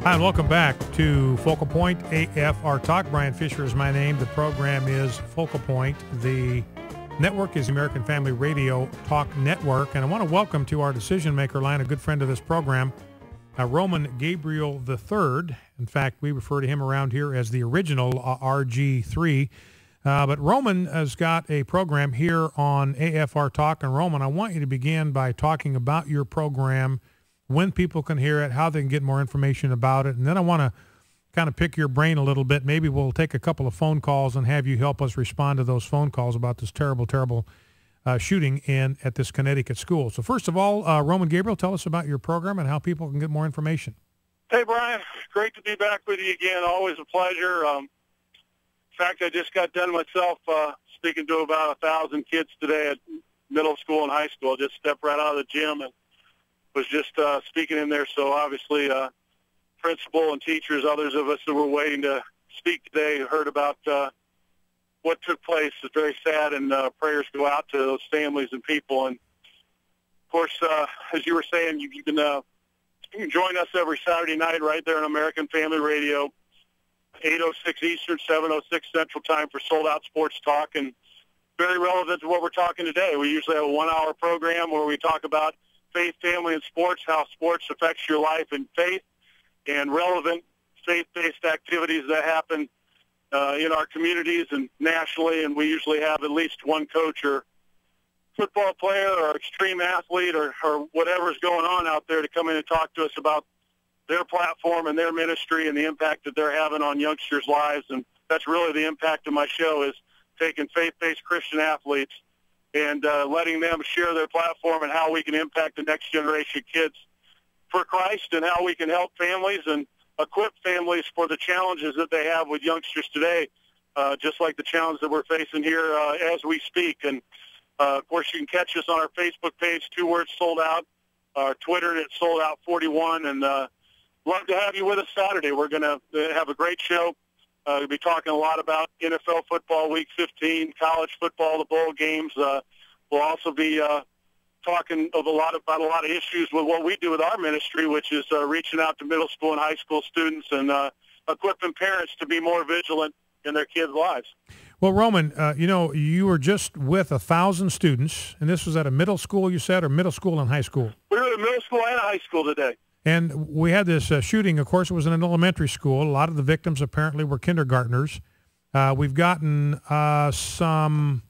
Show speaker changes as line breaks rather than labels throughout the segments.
Hi, and welcome back to Focal Point AFR Talk. Brian Fisher is my name. The program is Focal Point. The network is American Family Radio Talk Network. And I want to welcome to our decision maker line a good friend of this program, Roman Gabriel III. In fact, we refer to him around here as the original RG3. But Roman has got a program here on AFR Talk. And Roman, I want you to begin by talking about your program, when people can hear it, how they can get more information about it. And then I want to kind of pick your brain a little bit. Maybe we'll take a couple of phone calls and have you help us respond to those phone calls about this terrible, terrible shooting at this Connecticut school. So first of all, Roman Gabriel, tell us about your program and how people can get more information.
Hey, Brian. Great to be back with you again. Always a pleasure. In fact, I just got done myself speaking to about 1,000 kids today at middle school and high school. Just stepped right out of the gym and was just speaking in there. So obviously principal and teachers, others of us that were waiting to speak today, heard about what took place. It's very sad, and prayers go out to those families and people. And, of course, as you were saying, you can join us every Saturday night right there on American Family Radio, 8:06 Eastern, 7:06 Central Time for Sold Out Sports Talk, and very relevant to what we're talking today. We usually have a 1-hour program where we talk about faith, family, and sports, how sports affects your life and faith, and relevant faith-based activities that happen in our communities and nationally. And we usually have at least one coach or football player or extreme athlete or whatever's going on out there to come in and talk to us about their platform and their ministry and the impact that they're having on youngsters' lives. And that's really the impact of my show, is taking faith-based Christian athletes and letting them share their platform and how we can impact the next generation of kids for Christ, and how we can help families and equip families for the challenges that they have with youngsters today, just like the challenge that we're facing here as we speak. And, of course, you can catch us on our Facebook page, 2 words, Sold Out, our Twitter, and it's Sold Out 41. And love to have you with us Saturday. We're going to have a great show. We'll be talking a lot about NFL football, Week 15, college football, the bowl games. We'll also be talking about a lot of issues with what we do with our ministry, which is reaching out to middle school and high school students and equipping parents to be more vigilant in their kids' lives.
Well, Roman, you were just with 1,000 students, and this was at a middle school, you said, or middle school and high school?
We were at a middle school and a high school today.
And we had this shooting. Of course, it was in an elementary school. A lot of the victims apparently were kindergartners. We've gotten some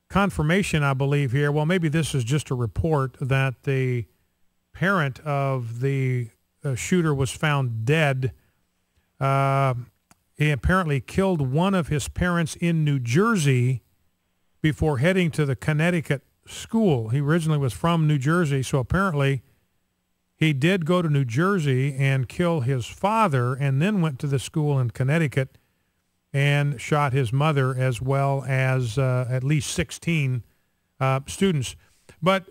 confirmation, I believe, here. Well, maybe this is just a report that the parent of the shooter was found dead. He apparently killed one of his parents in New Jersey before heading to the Connecticut school. He originally was from New Jersey, so apparently he did go to New Jersey and kill his father, and then went to the school in Connecticut and shot his mother, as well as at least 16 students. But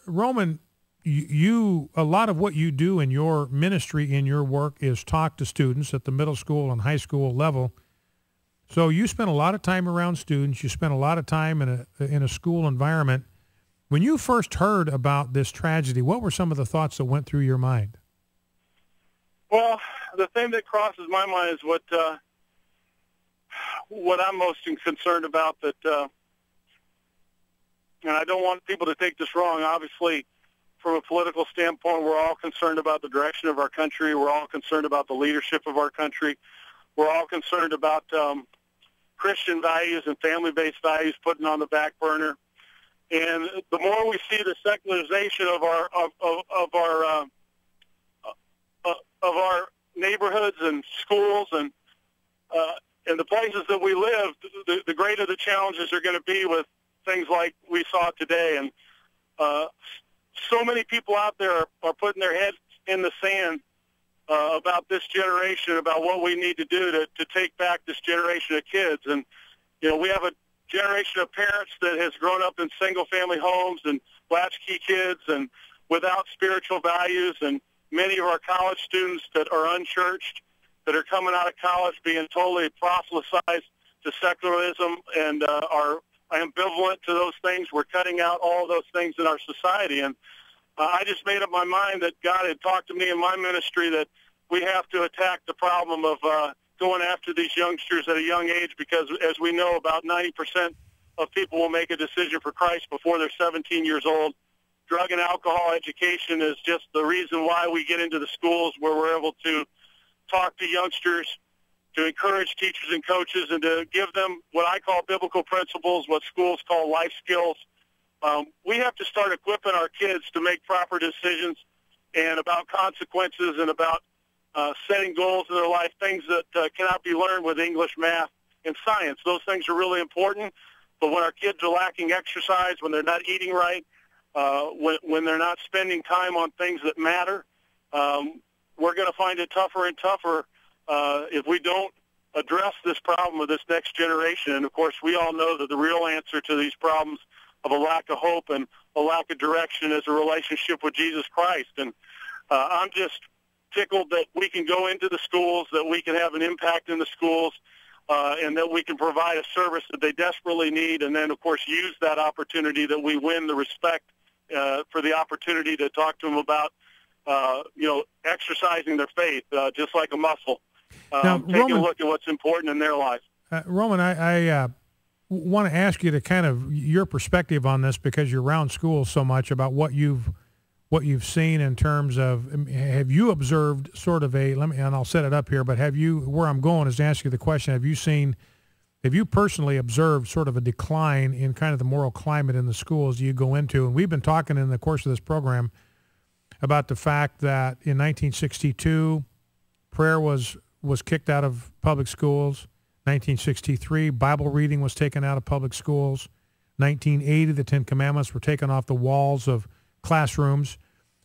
Roman, a lot of what you do in your ministry, in your work, is talk to students at the middle school and high school level. So you spend a lot of time around students. You spend a lot of time in a school environment. When you first heard about this tragedy, what were some of the thoughts that went through your mind?
Well, the thing that crosses my mind is what I'm most concerned about. That, and I don't want people to take this wrong. Obviously, from a political standpoint, we're all concerned about the direction of our country. We're all concerned about the leadership of our country. We're all concerned about Christian values and family-based values putting on the back burner. And the more we see the secularization of our neighborhoods and schools and the places that we live, the greater the challenges are going to be with things like we saw today. And so many people out there are putting their heads in the sand about this generation, about what we need to do to take back this generation of kids. And, we have a generation of parents that has grown up in single-family homes and latchkey kids and without spiritual values, and many of our college students that are unchurched, that are coming out of college being totally proselytized to secularism and are ambivalent to those things. We're cutting out all of those things in our society. And I just made up my mind that God had talked to me in my ministry that we have to attack the problem of going after these youngsters at a young age, because, as we know, about 90% of people will make a decision for Christ before they're 17 years old. Drug and alcohol education is just the reason why we get into the schools, where we're able to talk to youngsters, to encourage teachers and coaches, and to give them what I call biblical principles, what schools call life skills. We have to start equipping our kids to make proper decisions and about consequences and about setting goals in their life, things that cannot be learned with English, math, and science. Those things are really important, but when our kids are lacking exercise, when they're not eating right, when they're not spending time on things that matter, we're going to find it tougher and tougher if we don't address this problem of this next generation. And, of course, we all know that the real answer to these problems of a lack of hope and a lack of direction is a relationship with Jesus Christ. And I'm just tickled that we can go into the schools, that we can have an impact in the schools, and that we can provide a service that they desperately need, and then, of course, use that opportunity that we win the respect for the opportunity to talk to them about, exercising their faith, just like a muscle, taking
Roman,
a look at what's important in their life.
Roman, I want to ask you to kind of your perspective on this, because you're around schools so much, about what you've seen in terms of, have you observed sort of and I'll set it up here, but where I'm going is to ask you the question, have you personally observed sort of a decline in kind of the moral climate in the schools you go into? And we've been talking in the course of this program about the fact that in 1962, prayer was kicked out of public schools. 1963, Bible reading was taken out of public schools. 1980, the Ten Commandments were taken off the walls of classrooms.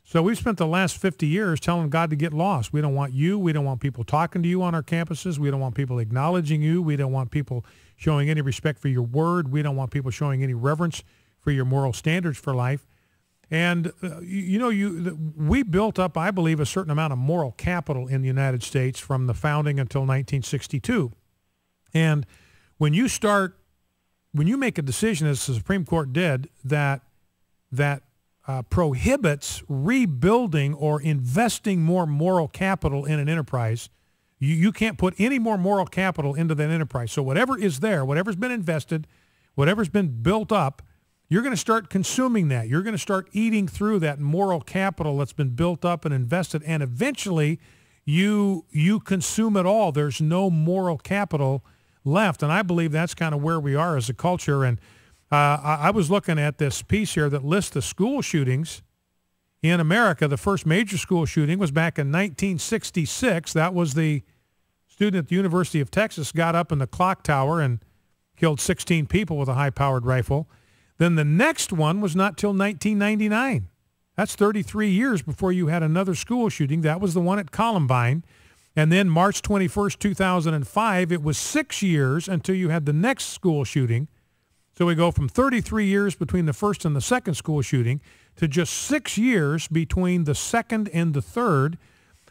So we've spent the last 50 years telling God to get lost. We don't want you. We don't want people talking to you on our campuses. We don't want people acknowledging you. We don't want people showing any respect for your word. We don't want people showing any reverence for your moral standards for life. And, we built up, I believe, a certain amount of moral capital in the United States from the founding until 1962. And when you make a decision, as the Supreme Court did, that prohibits rebuilding or investing more moral capital in an enterprise, you can't put any more moral capital into that enterprise. So whatever is there, whatever's been invested, whatever's been built up, you're going to start consuming that. You're going to start eating through that moral capital that's been built up and invested, and eventually you consume it all. There's no moral capital left, and I believe that's kind of where we are as a culture. And I was looking at this piece here that lists the school shootings in America. The first major school shooting was back in 1966. That was the student at the University of Texas got up in the clock tower and killed 16 people with a high-powered rifle. Then the next one was not till 1999. That's 33 years before you had another school shooting. That was the one at Columbine. And then March 21st, 2005, it was 6 years until you had the next school shooting. So we go from 33 years between the first and the second school shooting to just 6 years between the second and the third.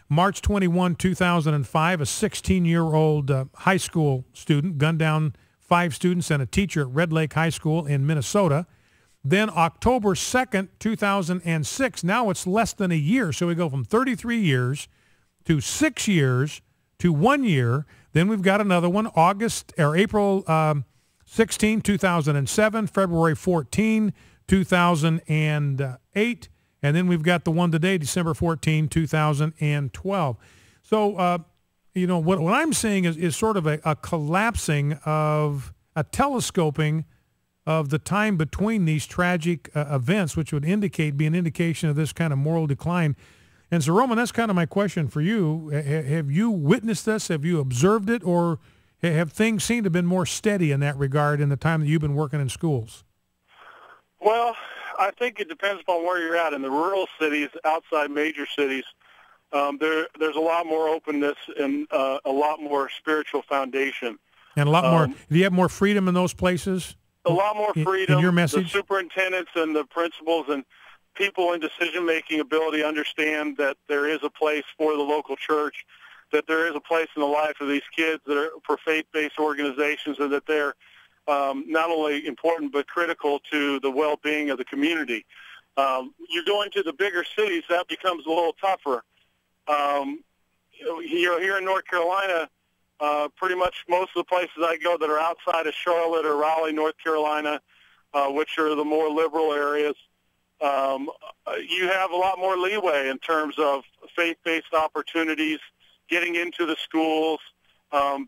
March 21, 2005, a 16-year-old high school student gunned down 5 students and a teacher at Red Lake High School in Minnesota. Then October 2nd, 2006, now it's less than a year. So we go from 33 years to 6 years to 1 year. Then we've got another one, April 16, 2007, February 14, 2008, and then we've got the one today, December 14, 2012. So, what I'm seeing is sort of a collapsing of a telescoping of the time between these tragic events, which would be an indication of this kind of moral decline. And so, Roman, that's kind of my question for you. Have you witnessed this? Have you observed it? Or have things seemed to have been more steady in that regard in the time that you've been working in schools?
Well, I think it depends upon where you're at. In the rural cities, outside major cities, there's a lot more openness and a lot more spiritual foundation.
And a lot more. Do you have more freedom in those places?
A lot more freedom.
In your message?
The superintendents and the principals and people in decision-making ability understand that there is a place for the local church, that there is a place in the life of these kids that are for faith-based organizations, and that they're not only important but critical to the well-being of the community. You go into the bigger cities, that becomes a little tougher. here in North Carolina, pretty much most of the places I go that are outside of Charlotte or Raleigh, North Carolina, which are the more liberal areas, you have a lot more leeway in terms of faith-based opportunities, getting into the schools,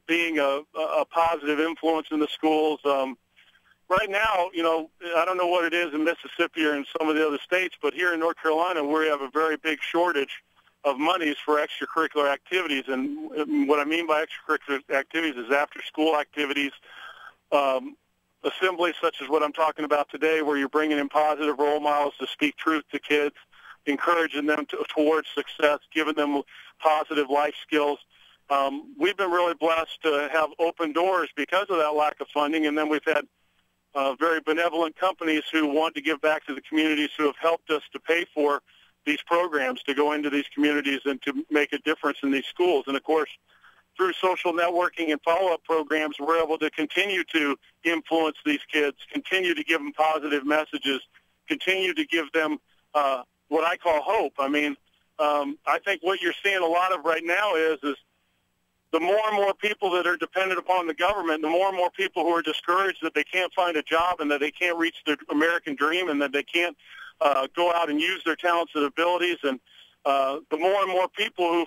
being a positive influence in the schools. Right now, I don't know what it is in Mississippi or in some of the other states, but here in North Carolina, we have a very big shortage of monies for extracurricular activities. And what I mean by extracurricular activities is after-school activities, assemblies such as what I'm talking about today, where you're bringing in positive role models to speak truth to kids, encouraging them towards success, giving them positive life skills. We've been really blessed to have open doors because of that lack of funding, and then we've had very benevolent companies who want to give back to the communities who have helped us to pay for these programs to go into these communities and to make a difference in these schools. And, of course, through social networking and follow-up programs, we're able to continue to influence these kids, continue to give them positive messages, continue to give them what I call hope. I mean, I think what you're seeing a lot of right now is the more and more people that are dependent upon the government, the more and more people who are discouraged that they can't find a job and that they can't reach their American dream and that they can't go out and use their talents and abilities. And the more and more people who,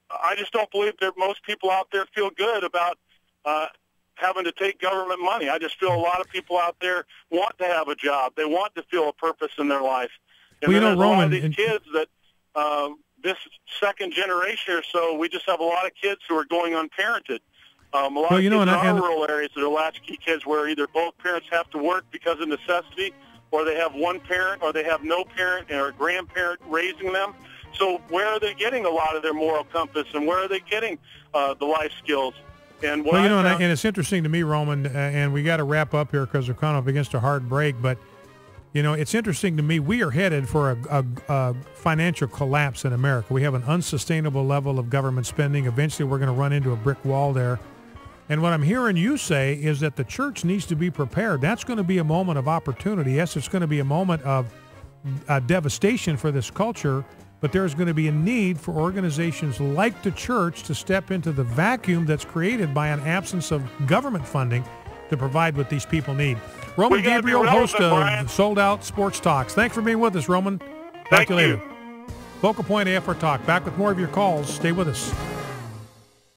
I just don't believe that most people out there feel good about having to take government money. I just feel a lot of people out there want to have a job. They want to feel a purpose in their life. And
well,
there's
Roman,
a lot of these kids that this second generation or so, we just have a lot of kids who are going unparented. A lot of kids in our rural areas that are latchkey kids where either both parents have to work because of necessity, or they have one parent, or they have no parent or a grandparent raising them. So where are they getting a lot of their moral compass, and where are they getting the life skills? And what
and it's interesting to me, Roman, and we got to wrap up here because we're kind of against a hard break, but it's interesting to me. We are headed for a financial collapse in America. We have an unsustainable level of government spending. Eventually, we're going to run into a brick wall there. And what I'm hearing you say is that the church needs to be prepared. That's going to be a moment of opportunity. Yes, it's going to be a moment of devastation for this culture, but there's going to be a need for organizations like the church to step into the vacuum that's created by an absence of government funding to provide what these people need. Roman Gabriel, host of Sold Out Sports Talks. Thanks for being with us, Roman. Talk to you later. Focal Point AFR Talk. Back with more of your calls. Stay with us.